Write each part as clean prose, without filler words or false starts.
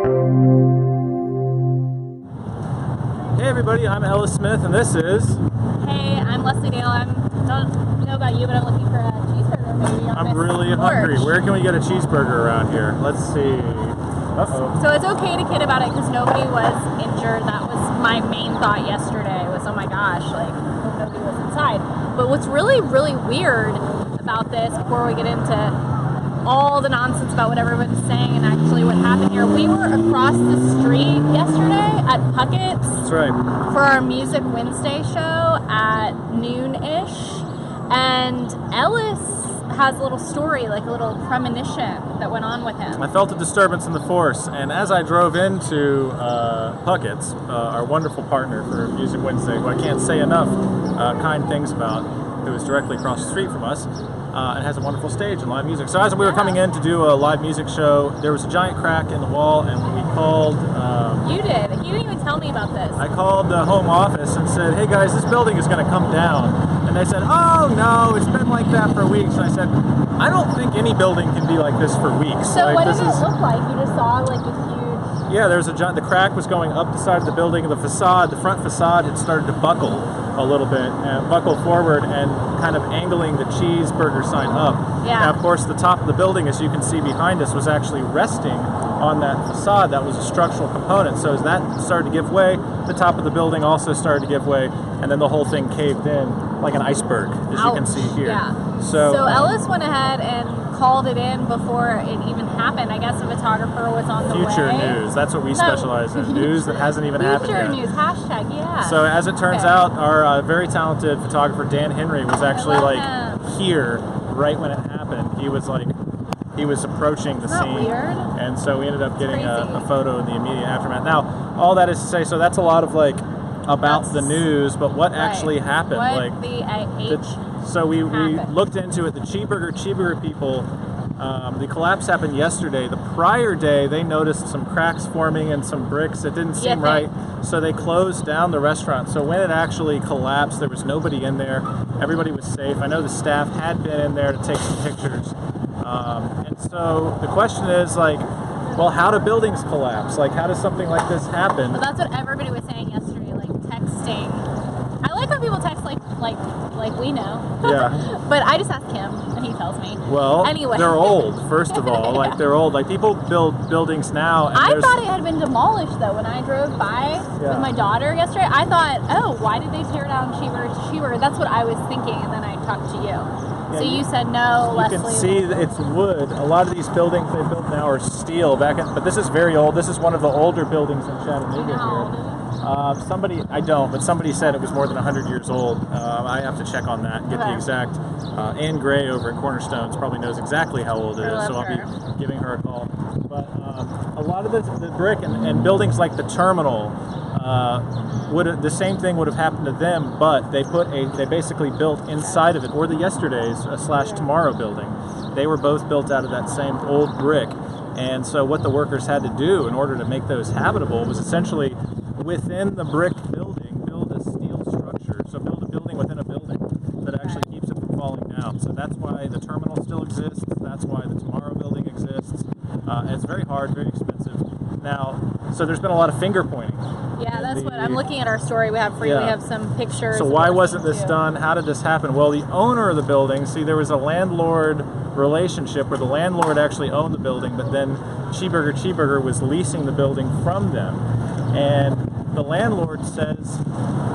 Hey everybody, I'm Ellis Smith and this is... Hey, I'm Lesley Dale. I don't know about you, but I'm looking for a cheeseburger maybe on I'm this really porch. hungry. Where can we get a cheeseburger around here? Let's see. Uh-oh. So it's okay to kid about it because nobody was injured. That was my main thought yesterday was, oh my gosh, like, hope nobody was inside. But what's really, really weird about this, before we get into all the nonsense about what everyone's saying and actually what happened here, we were across the street yesterday at Puckett's. That's right. For our Music Wednesday show at noon-ish, and Ellis has a little story, like a little premonition that went on with him. I felt a disturbance in the force, and as I drove into Puckett's, our wonderful partner for Music Wednesday, who I can't say enough kind things about, who is directly across the street from us, and has a wonderful stage and live music. So as we were coming in to do a live music show, there was a giant crack in the wall, and we called... You did. You didn't even tell me about this. I called the home office and said, hey guys, this building is going to come down. And they said, oh no, it's been like that for weeks. And I said, I don't think any building can be like this for weeks. So like, what did it look like? You just saw like a huge... Yeah, there's the crack was going up the side of the building, and the front facade had started to buckle a little bit, and buckle forward and kind of angling the cheeseburger sign up. Yeah. Now, of course, the top of the building, as you can see behind us, was actually resting on that facade. That was a structural component. So as that started to give way, the top of the building also started to give way, and then the whole thing caved in like an iceberg, as you can see here. Yeah. So Ellis went ahead and called it in before it even happened. I guess a photographer was on the future way. news. That's what we specialize in. News that hasn't even happened yet. Future news, hashtag, yeah. So as it turns out, our very talented photographer Dan Henry was actually here right when it happened. He was approaching the scene. Weird? And so we ended up getting a photo in the immediate aftermath. Now, all that is to say, so that's a lot of about the news, but what actually happened? So we looked into it. The Cheeburger Cheeburger people, the collapse happened yesterday. The prior day, they noticed some cracks forming and some bricks. It didn't seem right, so they closed down the restaurant. So when it actually collapsed, there was nobody in there. Everybody was safe. I know the staff had been in there to take some pictures. And so the question is, well, how do buildings collapse? How does something like this happen? Well, that's what everybody was saying yesterday, texting. I like when people text like we know. Yeah. But I just ask him and he tells me. Well, anyway. They're old, first of all. Yeah. They're old. People build buildings now. And I thought it had been demolished, though. When I drove by with my daughter yesterday, I thought, oh, why did they tear down Cheeburger Cheeburger? That's what I was thinking, and then I talked to you. Yeah, so you said no, Lesley. You can see that it's wood. A lot of these buildings they built now are steel. But this is very old. This is one of the older buildings in Chattanooga here. I don't, but somebody said it was more than 100 years old. I have to check on that and get the exact. Ann Gray over at Cornerstones probably knows exactly how old it is, so I'll be giving her a call. But a lot of the brick and buildings like the terminal, the same thing would have happened to them, but they basically built inside of it, or the yesterday's / tomorrow building. They were both built out of that same old brick, and so what the workers had to do in order to make those habitable was essentially within the brick building, build a steel structure. So build a building within a building that actually keeps it from falling down. So that's why the terminal still exists. That's why the Tomorrow building exists. And it's very hard, very expensive. Now, so there's been a lot of finger pointing. Yeah, that's what I'm looking at our story. We have some pictures. So why wasn't this done? How did this happen? Well, the owner of the building, there was a landlord relationship where the landlord actually owned the building, but then Cheeburger Cheeburger was leasing the building from them. And the landlord says,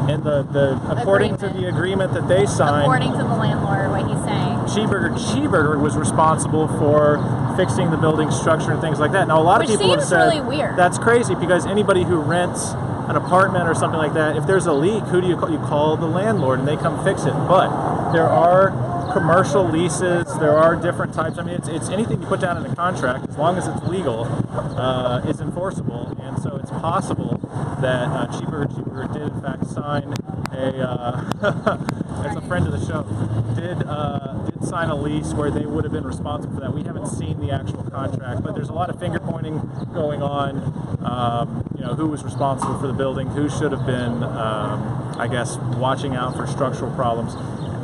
in according to the agreement that they signed, according to the landlord, what he's saying, Cheeburger Cheeburger was responsible for fixing the building structure and things like that. Now, a lot of people have said really weird. That's crazy because anybody who rents an apartment or something like that, if there's a leak, who do you call? You call the landlord and they come fix it. But there are commercial leases, there are different types. I mean, it's anything you put down in a contract, as long as it's legal, is enforceable. And so it's possible that Cheeburger Cheeburger did in fact sign as a friend of the show, did sign a lease where they would have been responsible for that. We haven't seen the actual contract, but there's a lot of finger pointing going on. Who was responsible for the building, who should have been, I guess, watching out for structural problems.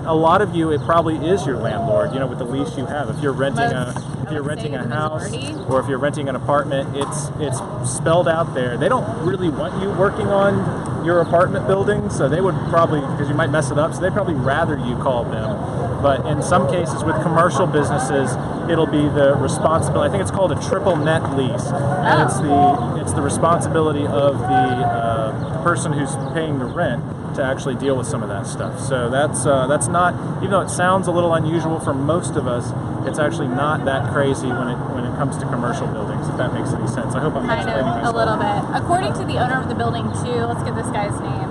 a lot of you, it probably is your landlord. You know, with the lease you have. If you're renting a house, or if you're renting an apartment, it's spelled out there. They don't really want you working on your apartment building, so they would probably, because you might mess it up, so they'd probably rather you call them. But in some cases, with commercial businesses, it'll be the responsibility. I think it's called a triple net lease, and it's the responsibility of the person who's paying the rent to actually deal with some of that stuff. So that's not, even though it sounds a little unusual for most of us, it's actually not that crazy when it comes to commercial buildings. If that makes any sense, I hope I'm explaining myself. A little bit. According to the owner of the building, too. Let's get this guy's name.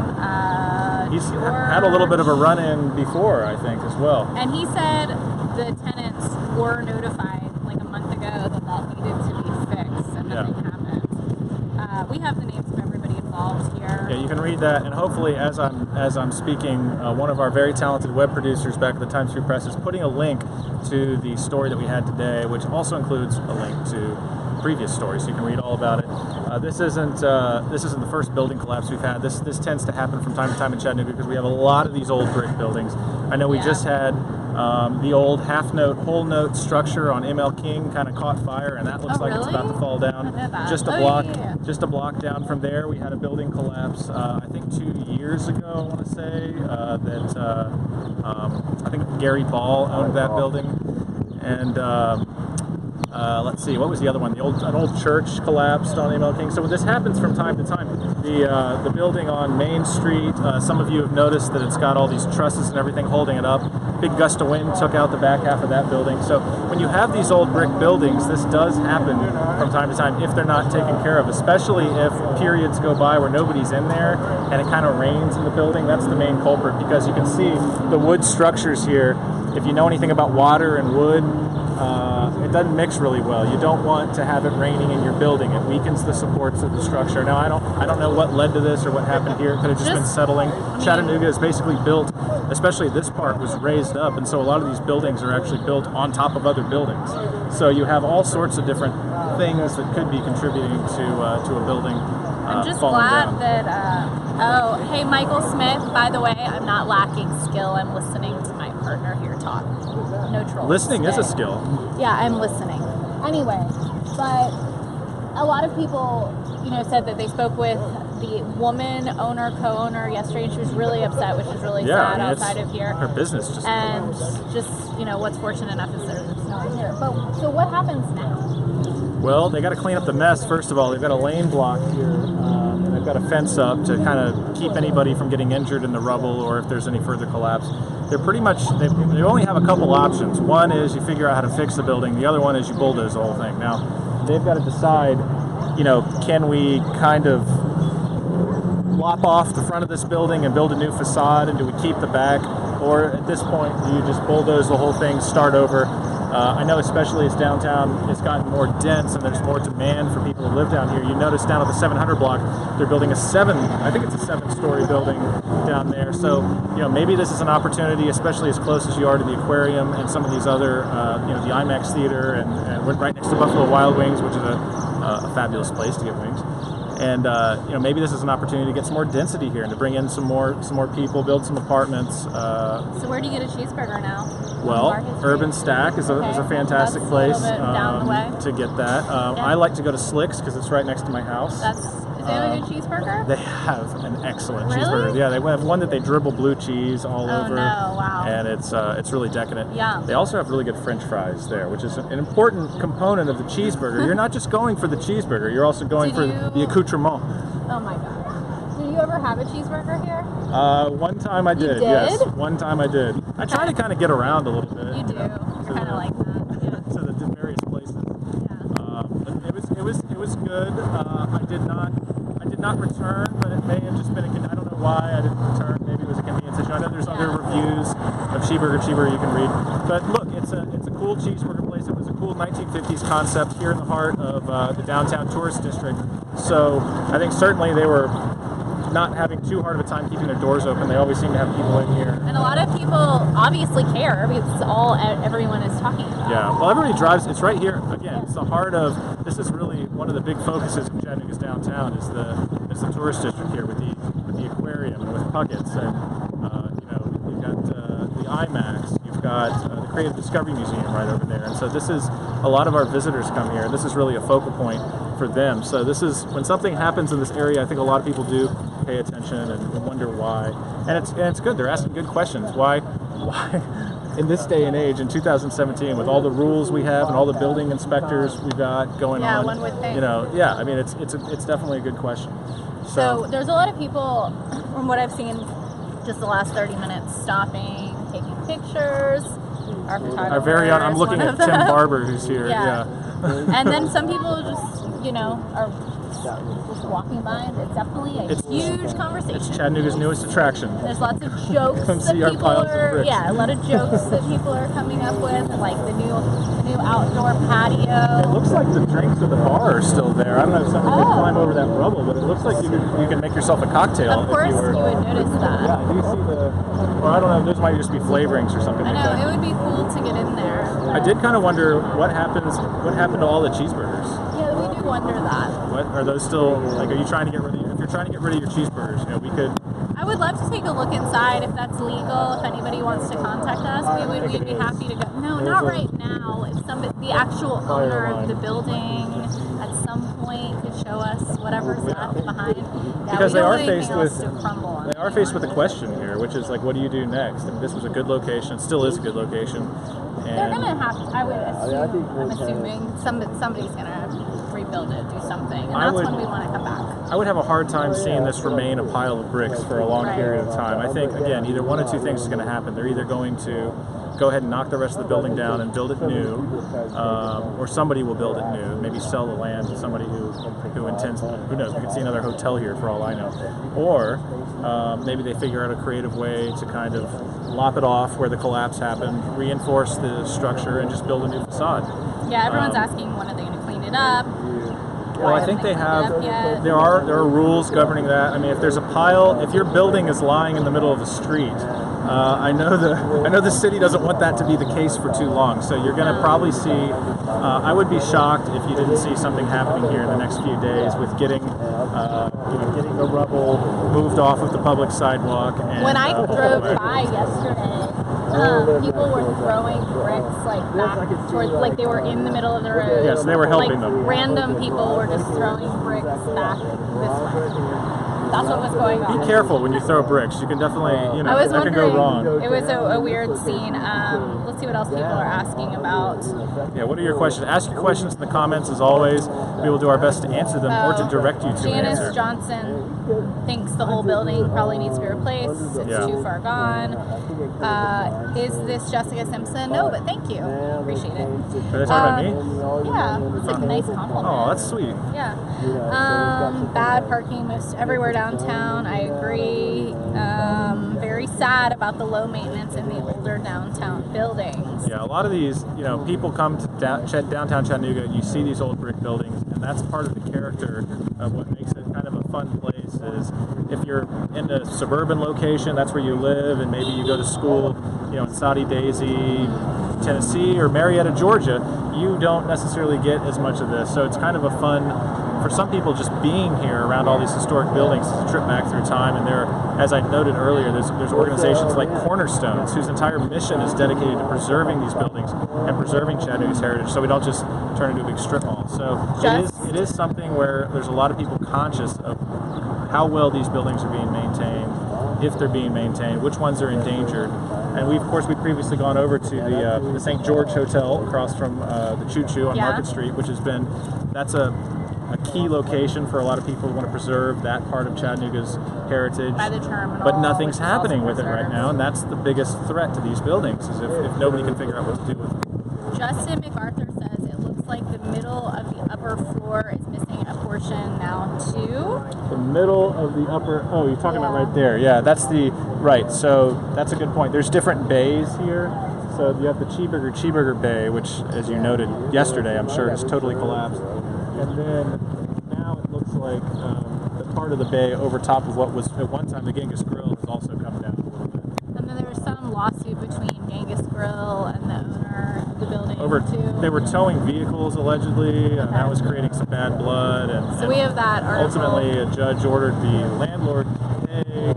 He's had a little bit of a run-in before, I think, as well. And he said the tenants were notified like a month ago that needed to be fixed, and nothing happened. We have the names of everybody involved here. Yeah, you can read that, and hopefully, as I'm speaking, one of our very talented web producers back at the Times Free Press is putting a link to the story that we had today, which also includes a link to previous stories, so you can read all about it. This isn't the first building collapse we've had. This tends to happen from time to time in Chattanooga because we have a lot of these old brick buildings. I know we just had the old half-note, whole-note structure on ML King kind of caught fire, and that looks like it's about to fall down. Just a block down from there, we had a building collapse. I think 2 years ago, I want to say I think Gary Ball owned that building, and. Let's see, what was the other one? An old church collapsed on ML King. So this happens from time to time. The building on Main Street, some of you have noticed that it's got all these trusses and everything holding it up. Big gust of wind took out the back half of that building. So when you have these old brick buildings, this does happen from time to time if they're not taken care of, especially if periods go by where nobody's in there and it kind of rains in the building. That's the main culprit, because you can see the wood structures here. If you know anything about water and wood, it doesn't mix really well. You don't want to have it raining in your building. It weakens the supports of the structure. Now, I don't know what led to this or what happened here. It could have just been settling. Chattanooga is basically built, especially this part was raised up, and so a lot of these buildings are actually built on top of other buildings. So you have all sorts of different things that could be contributing to a building I'm just falling glad down. that, hey, Michael Smith, by the way, I'm not lacking skill. I'm listening to my partner here talk. No trolls. Listening today. is a skill. Yeah, I'm listening. Anyway, but a lot of people, said that they spoke with the woman owner, co-owner yesterday, and she was really upset, which is really sad outside of here. Her business just what's fortunate enough is there's no one here. But so what happens now? Well, they got to clean up the mess. First of all, they've got a lane block here, and they've got a fence up to kind of keep anybody from getting injured in the rubble, or if there's any further collapse. They're pretty much, they only have a couple options. One is you figure out how to fix the building. The other one is you bulldoze the whole thing. Now, they've got to decide, can we kind of lop off the front of this building and build a new facade, and do we keep the back? Or at this point, do you just bulldoze the whole thing, start over? I know especially as downtown has gotten more dense and there's more demand for people to live down here. You notice down at the 700 block, they're building a 7-story building down there. So, maybe this is an opportunity, especially as close as you are to the aquarium and some of these other, the IMAX theater, and we're right next to Buffalo Wild Wings, which is a fabulous place to get wings. And maybe this is an opportunity to get some more density here and to bring in some more people, build some apartments. So where do you get a cheeseburger now? Well, Urban Stack is a fantastic place down the way. to get that. I like to go to Slick's because it's right next to my house. Is they have a good cheeseburger? They have an excellent Really? cheeseburger. Yeah, they have one that they dribble blue cheese all over. Oh no! Wow. And it's really decadent. Yeah. They also have really good French fries there, which is an important component of the cheeseburger. You're not just going for the cheeseburger; you're also going for the accoutrement. Oh my god! Did you ever have a cheeseburger here? One time I did. Yes, one time I did. I try to kind of get around a little bit. You do. You're kind of like that. Yeah. To the various places. Yeah. But it was good. I did not return, but it may have just been I don't know why I didn't return. Maybe it was a convenience issue. I know there's other reviews of Cheeburger Cheeburger you can read. But look, it's a cool cheeseburger place. It was a cool 1950s concept here in the heart of the downtown tourist district. So I think certainly they were not having too hard of a time keeping their doors open. They always seem to have people in here. And a lot of people obviously care because it's all everyone is talking about. Yeah, well, everybody drives. It's right here. Again, it's the heart of. This is really one of the big focuses of Chattanooga's downtown is the tourist district here with the aquarium and with Puckett's, and we've got the IMAX, you've got the Creative Discovery Museum right over there. And so this is, a lot of our visitors come here. This is really a focal point for them. So this is, when something happens in this area, I think a lot of people do pay attention and wonder why. And it's good. They're asking good questions. Why in this day and age, in 2017, with all the rules we have and all the building inspectors we've got going on, one would think. you know, yeah, I mean, it's definitely a good question. So there's a lot of people, from what I've seen, just the last 30 minutes, stopping, taking pictures. Our photographer, our very own, I'm looking at Tim Barber, who's here. Yeah. And then some people just, you know, are just walking by, and it's definitely a huge conversation. It's Chattanooga's newest attraction. There's lots of jokes Come that see our people piles of are, bricks. a lot of jokes that people are coming up with, like the new outdoor patio. It looks like the drinks at the bar are still there. I don't know if somebody can climb over that rubble, but it looks like you can make yourself a cocktail. Of course, if you would notice that. Yeah, you see or I don't know, those might just be flavorings or something I know, like that. it would be cool to get in there. I did kind of wonder what happened to all the cheeseburgers. Yeah, we do wonder that. What are those still like? Are you trying to get rid of? If you're trying to get rid of your cheeseburgers, you know, we could. I would love to take a look inside if that's legal. If anybody wants to contact us, we'd be happy to go. No, not right now. If the actual owner of the building at some point could show us whatever's left behind. Yeah, because we they don't are want faced anything else with to crumble on. they are faced with a question here, which is like, what do you do next? I mean, this was a good location. It still is a good location. They're gonna have to. I'm assuming somebody's gonna rebuild it, do something, and that's when we want to come back. I would have a hard time seeing this remain a pile of bricks for a long period of time. I think, again, either one of two things is going to happen. They're either going to go ahead and knock the rest of the building down and build it new, or somebody will build it new, maybe sell the land to somebody who intends, who knows, we could see another hotel here for all I know. Or maybe they figure out a creative way to kind of lop it off where the collapse happened, reinforce the structure, and just build a new facade. Yeah, everyone's asking when are they going to clean it up. Well, I think they have. There are rules governing that. I mean, if there's a pile, if your building is lying in the middle of a street, I know the city doesn't want that to be the case for too long. So you're going to probably see. I would be shocked if you didn't see something happening here in the next few days with getting the rubble moved off of the public sidewalk. And, when I drove by yesterday, people were throwing bricks like back towards, like they were in the middle of the road. Yes, they were helping them. Random people were just throwing bricks back this way. That's what was going on. Be careful when you throw bricks. You can definitely, that can go wrong. It was a weird scene. Let's see what else people are asking about. Yeah, what are your questions? Ask your questions in the comments as always. We will do our best to answer them or to direct you to an answer. Janice Johnson thinks the whole building probably needs to be replaced. It's too far gone. Is this Jessica Simpson? No, but thank you. Appreciate it. Are they talking about me? Yeah, it's a nice compliment. Oh, that's sweet. Yeah. Bad parking most everywhere downtown. I agree. Very sad about the low maintenance in the older downtown buildings. Yeah, a lot of these, people come to downtown Chattanooga and you see these old brick buildings, and that's part of the character of what makes it kind of a fun place. Is if you're in a suburban location, that's where you live, and maybe you go to school, in Saudi Daisy, Tennessee, or Marietta, Georgia, you don't necessarily get as much of this. So it's kind of a fun, for some people, just being here around all these historic buildings is a trip back through time. And there, as I noted earlier, there's organizations like Cornerstones, whose entire mission is dedicated to preserving these buildings and preserving Chattanooga's heritage, so we don't just turn it into a big strip mall. So it is something where there's a lot of people conscious of how well these buildings are being maintained, if they're being maintained, which ones are endangered. And we've previously gone over to the St. George Hotel across from the Choo Choo on Market Street, which that's a key location for a lot of people who want to preserve that part of Chattanooga's heritage. By the terminal, but nothing's happening with it right now, and that's the biggest threat to these buildings, is if nobody can figure out what to do with them. Justin MacArthur says it looks like the middle of the upper floor is missing a portion now too. The middle of the upper, you're talking about right there. Yeah, right, so that's a good point. There's different bays here. So you have the Cheeseburger Bay, which, as you noted yesterday, I'm sure has totally collapsed. And then now it looks like the part of the bay over top of what was at one time the Genghis Grill has also come down a little bit. And then there was some lawsuit between Genghis Grill and the owner of the building too. They were towing vehicles allegedly, and that was creating some bad blood. So we have that article. Ultimately, a judge ordered the landlord to pay,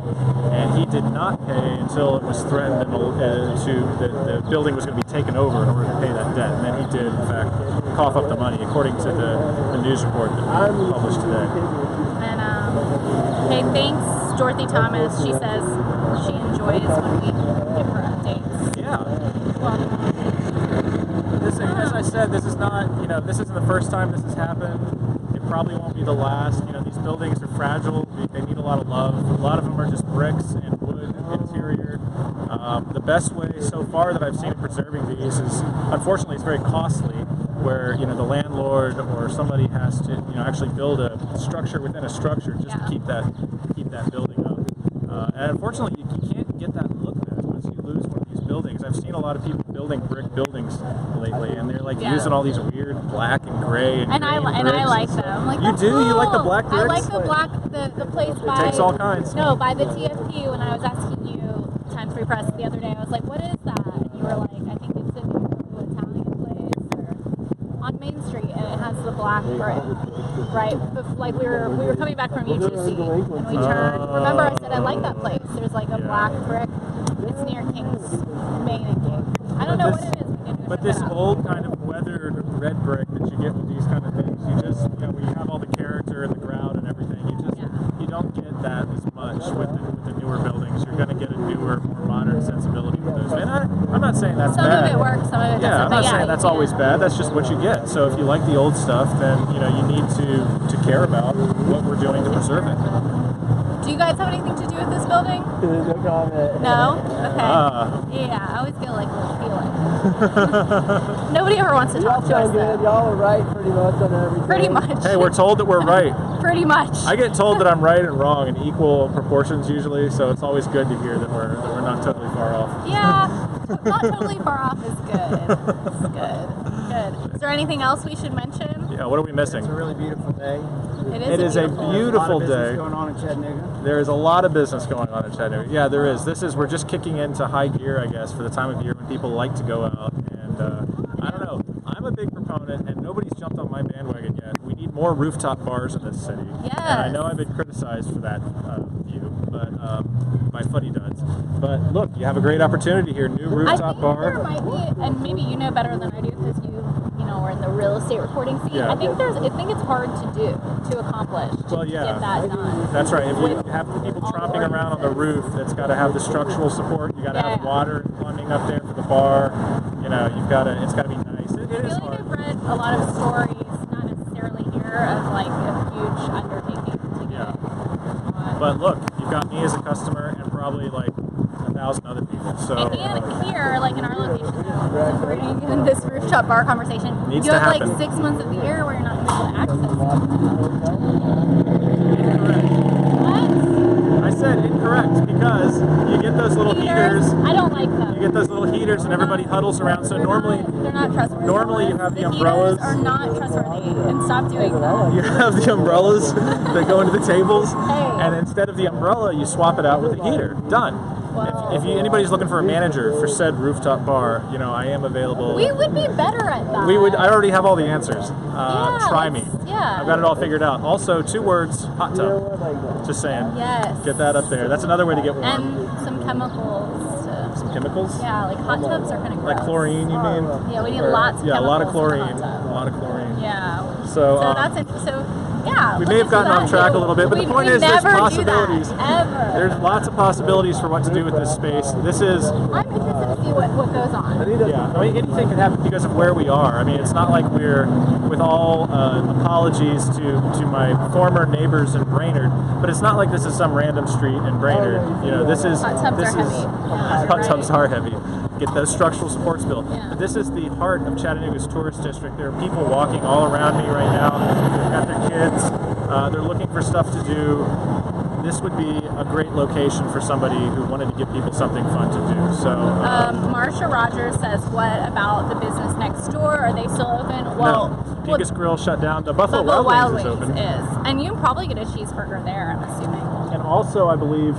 and he did not pay until it was threatened the building was going to be taken over in order to pay that debt. And then he did, in fact, cough up the money, according to the news report that we published today. And hey, thanks, Dorothy Thomas. She says she enjoys when we give her updates. Yeah. Well, As I said, this is not, this isn't the first time this has happened. It probably won't be the last. These buildings are fragile. They need a lot of love. A lot of them are just bricks and wood interior. The best way so far that I've seen of preserving these is, unfortunately, it's very costly, where the landlord or somebody has to actually build a structure within a structure just to keep that building up. And unfortunately, you can't get that look back once you lose one of these buildings. I've seen a lot of people building brick buildings lately, and they're using all these weird black and gray and I like them. Like, you do? Cool. You like the black bricks? I like the black, the place by... It takes all kinds. No, by the TFP, when I was asking you, Times Free Press, the other day, I was like, what is that? And you were like, I think it's a new Italian place on Main Street, and it has the black brick. Right? Like, we were coming back from UTC, and we turned... Remember I said I like that place. There's like a black brick. It's near King's Main and King. I don't know what it is. But this old kind of weathered red brick that you get with these kind of things, you just, where you have all the character and the grout and everything, you don't get that as much with the newer buildings. You're going to get a newer, more modern sensibility with those. And I'm not saying that's bad. Some of it works, some of it doesn't. Yeah, I'm not saying that's always bad. That's just what you get. So if you like the old stuff, then you need to care about what we're doing to preserve it. Do you guys have anything to do with this building? No comment. No? Okay. Yeah, I always get like a little feeling. Nobody ever wants to talk to us, good. though. Y'all are right pretty much on everything. Pretty much. Hey, we're told that we're right. Pretty much. I get told that I'm right and wrong in equal proportions usually, so it's always good to hear that we're not totally far off. Yeah, not totally far off is good. It's good. Is there anything else we should mention? Yeah, what are we missing? It's a really beautiful day. It is a beautiful day. Going on in Chattanooga. There is a lot of business going on in Chattanooga. Yeah, there is. We're just kicking into high gear, I guess, for the time of year when people like to go out. And I don't know. I'm a big proponent, and nobody's jumped on my bandwagon yet. We need more rooftop bars in this city. Yes. And I know I've been criticized for that view, but by fuddy duds. But look, you have a great opportunity here. New rooftop bar. There might be, and maybe you know better than I do because you are in the real estate reporting scene. Yeah. I think it's hard to accomplish. Well, yeah. Get that done. That's right. If you have people tromping around on the roof, that's got to have the structural support. You got to have water and plumbing up there for the bar. It's got to be nice. It I is feel like hard. I've read a lot of stories, not necessarily here, of like a huge undertaking to get it on. But look, you've got me as a customer and probably like 1,000 other people. So And here, like in our location, we're in this rooftop bar conversation. Needs You to have happen. like 6 months of the year where you're not going to be able to access incorrect. What? I said incorrect because you get those little heaters. I don't like them. You get those little heaters and everybody huddles around. So They're not trustworthy. normally you have the heaters umbrellas. are not trustworthy, and stop doing that. You have the umbrellas that go into the tables, Hey. and instead of the umbrella, you swap it out with a heater. Done. If anybody's looking for a manager for said rooftop bar, I am available. We would be better at that. I already have all the answers. Try me. Yeah. I've got it all figured out. Also, 2 words: hot tub. Just saying. Yes. Get that up there. That's another way to get warm. And some chemicals. Some chemicals. Yeah, like hot tubs are kind of gross. Like chlorine, you mean? Yeah, we need lots of Yeah, a lot of chemicals in chlorine. a hot tub. A lot of chlorine. Yeah. So that's interesting. So, yeah. we may have gotten off track a little bit, but the point is there's possibilities. Ever. There's lots of possibilities for what to do with this space. This is, I'm interested to see what goes on. yeah, anything can happen because of where we are. It's not like we're, with all apologies to my former neighbors in Brainerd, but it's not like this is some random street in Brainerd. This is, Hot tubs are heavy. Yeah, hot you're tubs right. are heavy. Get those structural supports built. Yeah. But this is the heart of Chattanooga's tourist district. There are people walking all around me right now. They've got their kids. They're looking for stuff to do. This would be a great location for somebody who wanted to give people something fun to do. So, Marsha Rogers says, what about the business next door? Are they still open? no, Pecos Grill shut down. The Buffalo Wild Wings is open. And you can probably get a cheeseburger there, I'm assuming. And also, I believe,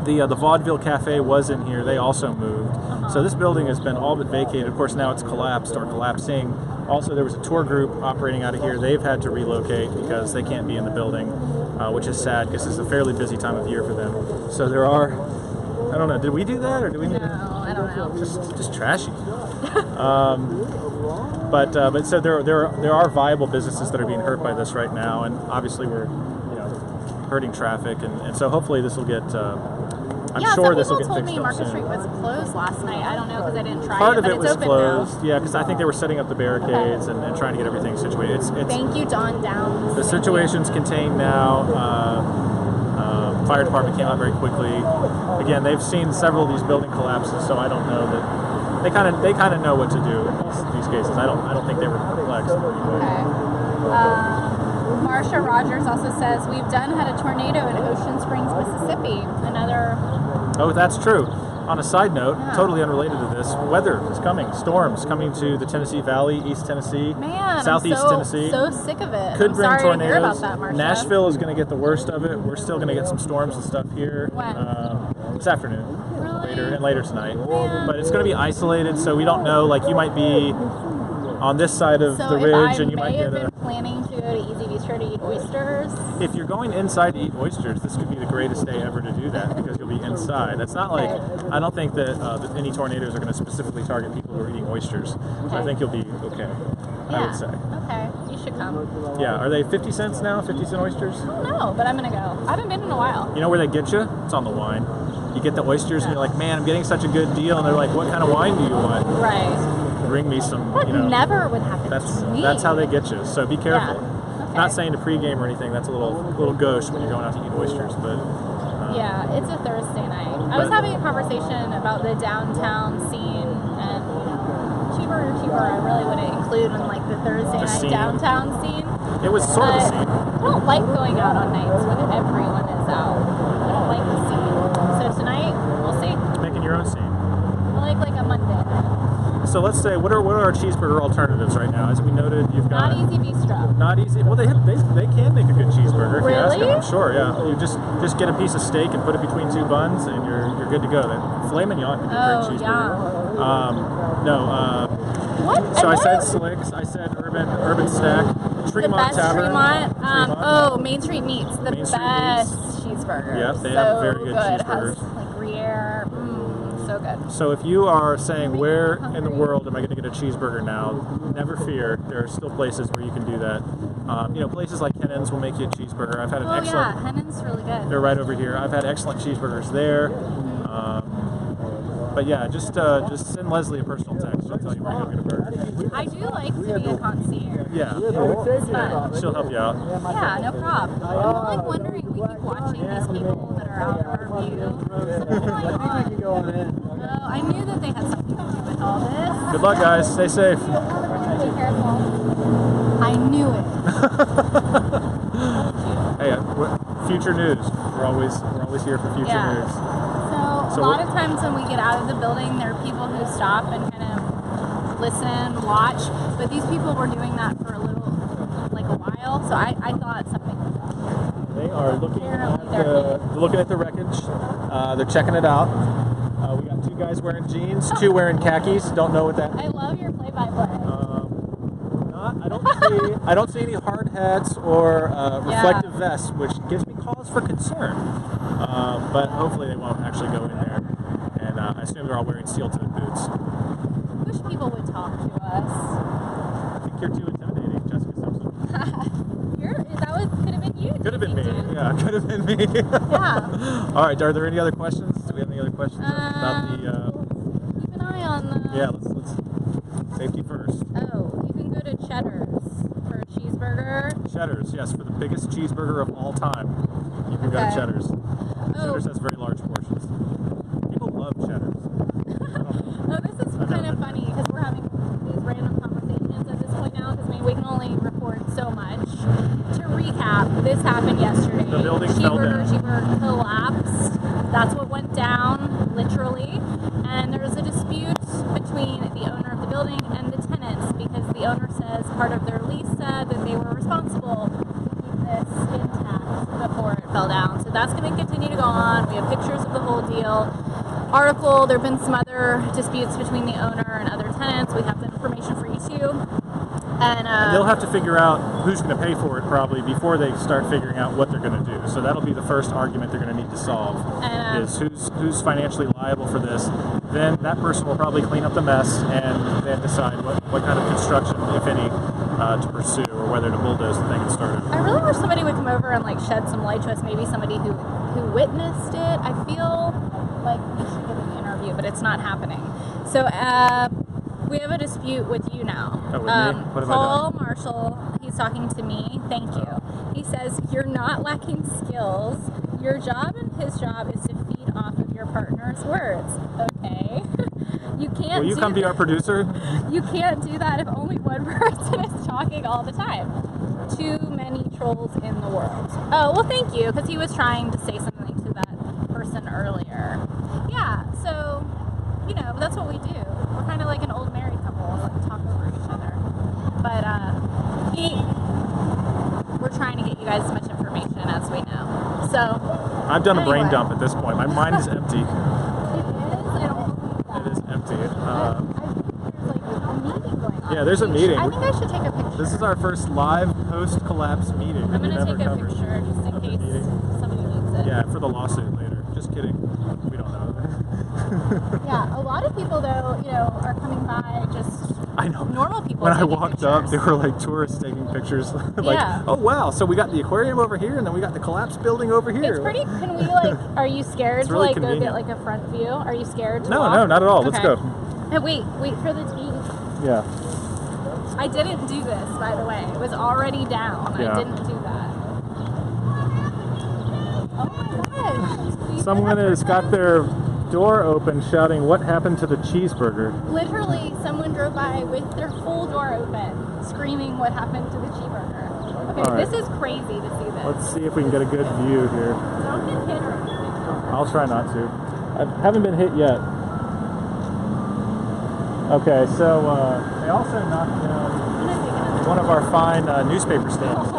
The Vaudeville Cafe was in here. They also moved. So this building has been all but vacated. Of course, now it's collapsed or collapsing. Also, there was a tour group operating out of here. They've had to relocate because they can't be in the building, which is sad because this is a fairly busy time of year for them. So there are, I don't know, did we do that or do we need No, I don't know. just trashy. But so there are viable businesses that are being hurt by this right now, and obviously we're hurting traffic, and so hopefully this will get. I'm sure this will get fixed up soon. Some people told me Market Street was closed last night. I don't know because I didn't try Part it, of but it it's was open closed. now. Yeah, because I think they were setting up the barricades and trying to get everything situated. It's Thank you, Don Downs. the situation's contained now. Fire department came out very quickly. Again, they've seen several of these building collapses, so I don't know that they kind of know what to do in these cases. I don't think they were perplexed in any way. Okay. Marsha Rogers also says we've had a tornado in Ocean Springs, Mississippi. Another. Oh, that's true. On a side note, totally unrelated to this, weather is coming. Storms coming to the Tennessee Valley, East Tennessee, Man, Southeast I'm Tennessee. so sick of it. Could I'm bring sorry tornadoes. to hear about that, Marsha. Nashville is going to get the worst of it. We're still going to get some storms and stuff here. When? This afternoon. Really? Later tonight. Man. But it's going to be isolated, so we don't know. Like, you might be on this side of the ridge, and you might get I may have been planning to go to Easy Bistro to eat oysters. If you're going inside to eat oysters, this could be the greatest day ever to do that because you'll be inside. It's not like, I don't think that any tornadoes are going to specifically target people who are eating oysters. So I think you'll be okay, I would say. Okay, you should come. Yeah, are they 50 cents now? 50-cent oysters? I don't know, but I'm going to go. I haven't been in a while. You know where they get you? It's on the wine. You get the oysters and you're like, man, I'm getting such a good deal. And they're like, what kind of wine do you want? Right. Bring me some, That never would happen to me. That's how they get you. So be careful. Yeah. Okay. Not saying to pregame or anything. That's a little gauche when you're going out to eat oysters. But yeah, it's a Thursday night. I was having a conversation about the downtown scene and Cheeseburger Cheeburger. I really wouldn't include in like the Thursday night scene. downtown scene. It was sort of a scene. I don't like going out on nights when everyone is out. I don't like the scene. So tonight, we'll see. Making your own scene. I like a Monday. So let's say, what are our cheeseburger alternatives right now? As we noted, you've got Not Easy Bistro. Not easy. Well, they can make a good cheeseburger if you ask Really? them. I'm sure. Yeah, you just get a piece of steak and put it between two buns, and you're good to go. Then filet mignon could be a great cheeseburger. What? So I And said what? Slicks. I said Urban Stack. The Tremont best Tavern. Tremont. Main Street Meats. The Main Street best Meats. cheeseburger. Yep, they so have very good Has cheeseburgers. like Gruyere. So good. So if you are saying, where in the world am I going to get a cheeseburger now? Never fear. There are still places where you can do that. Places like Hennen's will make you a cheeseburger. I've had an excellent. Yeah, Hennen's really good. They're right over here. I've had excellent cheeseburgers there. But yeah, just send Lesley a personal text. She'll tell you where to go get a burger. I do like to be a concierge. Yeah, It's fun. she'll help you out. Yeah, no problem. I'm like wondering, we keep watching these people that are out of our view. I knew that they had something to do with all this. Good luck, guys. Stay safe. Be careful. I knew it. Hey, future news. We're always here for future news. So a lot of times when we get out of the building, there are people who stop and kind of listen, watch. But these people were doing that for a while, so I thought something was up. They are looking at the wreckage. They're checking it out. We got two guys wearing jeans, two wearing khakis. Don't know what that means. I love your play-by-play. I don't see any hard hats or reflective vests, which gives me cause for concern. But hopefully they won't actually go in there. And I assume they're all wearing steel-toed boots. I wish people would talk to us. I think you're too intimidating, Jessica Simpson. Could have been you. Could have been me. Dude. Yeah, could have been me. Yeah. All right. Are there any other questions? Do we have any other questions about the? Keep an eye on the. Yeah. Let's safety first. Oh, you can go to Cheddar's for a cheeseburger. Cheddar's, yes, for the biggest cheeseburger of all time. You can go to Okay. Cheddar's. Oh. Cheddar's has very large portions. People love Cheddar's. Oh, this is kind of funny because we're having these random conversations at this point now because we can only record so much. To recap, this happened yesterday. The building fell down. Cheeseburger collapsed. That's what went down, literally. And there was a dispute between the owner of the building and the tenants because the owner says part of their lease said that they were responsible to keep this intact before it fell down. So that's going to continue to go on. We have pictures of the whole deal. Article, there have been some other disputes between the owner and other tenants. We have the information for you too. And they'll have to figure out who's going to pay for it probably before they start figuring out what they're going to do. So that'll be the first argument they're going to need to solve, is who's financially liable for this. Then that person will probably clean up the mess and then decide what kind of construction, if any, to pursue, or whether to bulldoze the thing and start it. I really wish somebody would come over and like shed some light to us. Maybe somebody who witnessed it. I feel like we should give an interview, but it's not happening. So we have a dispute with you now. Oh, with me? What have I Paul done? Marshall, he's talking to me. Thank you. He says you're not lacking skills. Your job and his job is to feed off of your partner's words. Okay. You can't. Will you come be our producer? You can't do that if only one person is talking all the time. Too many trolls in the world. Oh, well, thank you, because he was trying to say something to that person earlier. Yeah, so, you know, that's what we do. We're kind of like an old married couple, like talk over each other. But we're trying to get you guys as much information as we know. So I've done a brain anyway. dump at this point. My mind is empty. It is? I don't believe that. It is empty. There's like a meeting going on. Yeah, there's a meeting. I think I should take a picture. This is our first live post-collapse meeting. I'm going to we've ever take a covered. picture just in of the case meeting. somebody needs it. Yeah, for the lawsuit later. Just kidding. We don't know. Yeah, a lot of people though, you know, are coming by just I know. normal people. When I taking walked up, pictures. there were like tourists taking pictures. Like, Yeah. oh wow, so we got the aquarium over here, and then we got the collapsed building over here. It's pretty. Can we like? Are you scared It's to really like go get convenient. like a front view? Are you scared to No, walk? no, not at all. Let's Okay. go. Hey, wait for the tea. Yeah. I didn't do this, by the way. It was already down. Yeah. I didn't do that. Oh my gosh. Someone has got their door open shouting, "What happened to the cheeseburger?" Literally, someone drove by with their full door open, screaming, "What happened to the cheeseburger?" Okay, All right. this is crazy to see this. Let's see if we can get a good view here. Don't get hit or anything. I'll try not to. I haven't been hit yet. Okay, so they also knocked down one of our fine newspaper stands.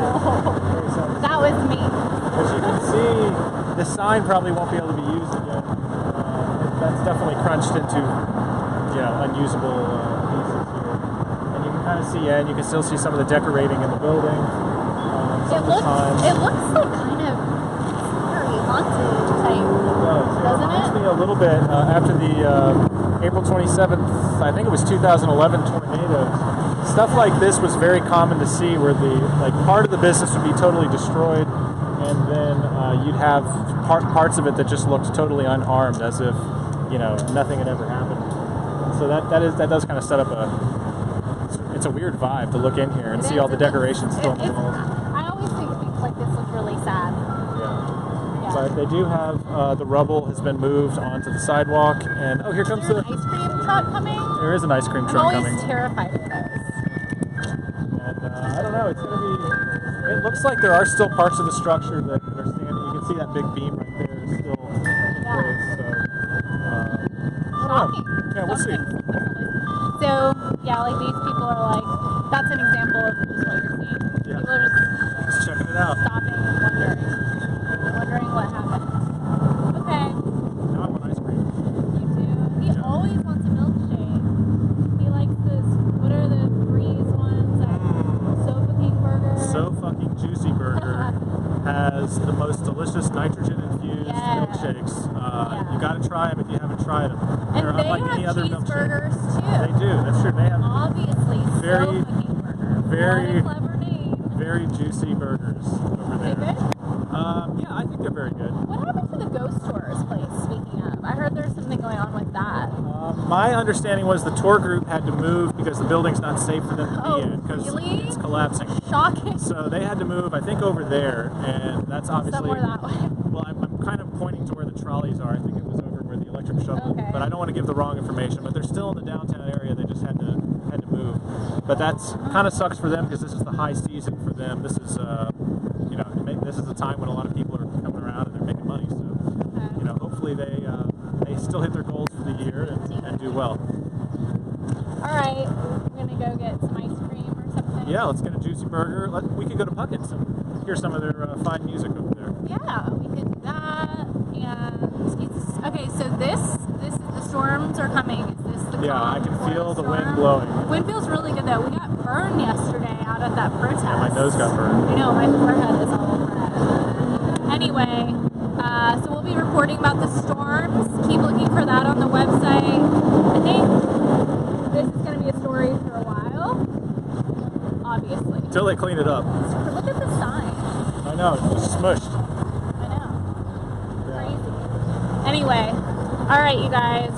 That was me. As you can see, the sign probably won't be able to be used again. That's definitely crunched into, unusable pieces here. And you can kind of see, and you can still see some of the decorating in the building. It looks like kind of scary, haunted type, It doesn't reminds it? me a little bit after the April 27th, I think it was 2011 tornado. Stuff like this was very common to see, where part of the business would be totally destroyed, and then you'd have parts of it that just looked totally unharmed, as if nothing had ever happened. And so that does kind of set up it's a weird vibe to look in here and see all the decorations still on the walls. I always think things like this look really sad. Yeah. But they do have the rubble has been moved onto the sidewalk, and here comes Is there an ice cream truck coming? there is an ice cream I'm truck always coming. terrified of those. And I don't know, it's going to be, it looks like there are still parts of the structure that are standing. You can see that big beam right there is still in place. So, I don't know. Yeah, we'll see. So, yeah, like these people are like, that's an example of just what you're seeing. Yeah. People are just Just checking it out. stopping and wondering what happened. Okay, Now I want ice cream. you do. He always wants a milkshake. He likes this, what are the Breeze ones? So fucking burger. So fucking Juicy Burger has the most delicious nitrogen-infused Yeah. milkshakes. Yeah. You got to try them if you haven't tried them. They're And they unlike have any other milkshake. cheeseburgers They too. do. That's true. They have Obviously, Very- so fucking burger. very- What a clever name. very juicy burgers over They there. good? Yeah, I think they're very good. What happened to the ghost tours place, speaking of? I heard there's something going on with that. My understanding was the tour group had to move because the building's not safe for them to Oh, be in because really? it's collapsing. Shocking. So they had to move, I think, over there, and that's obviously. Somewhere that way. Well, I'm kind of pointing to where the trolleys are. I think it was over where the electric shuttle. Okay. But I don't want to give the wrong information. But they're still in the downtown area. They just had to move. But that's kind of sucks for them because this is the high season for them. This is this is the time when a lot of people are coming around and they're making money. So Okay. hopefully they still hit their goals for the year and do well. All right, we're gonna go get some ice cream or something. Yeah, let's get a juicy burger. We could go to Puckett's. Here, hear some of their fine music over there. Yeah, we could do that. And okay, so this is the storms are coming. Is this the Yeah, I calm can before feel the storm? wind blowing. Wind feels really good though. We got burned yesterday out at that protest. Yeah, my nose got burned. I know, my forehead is all red. Anyway, so we'll be reporting about the storms. Keep looking for that on the website. I think this is going to be a story for a while, obviously. Until they clean it up. Look at the sign. I know, it's smushed. I know. Yeah. Crazy. Anyway, all right, you guys.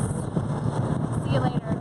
See you later.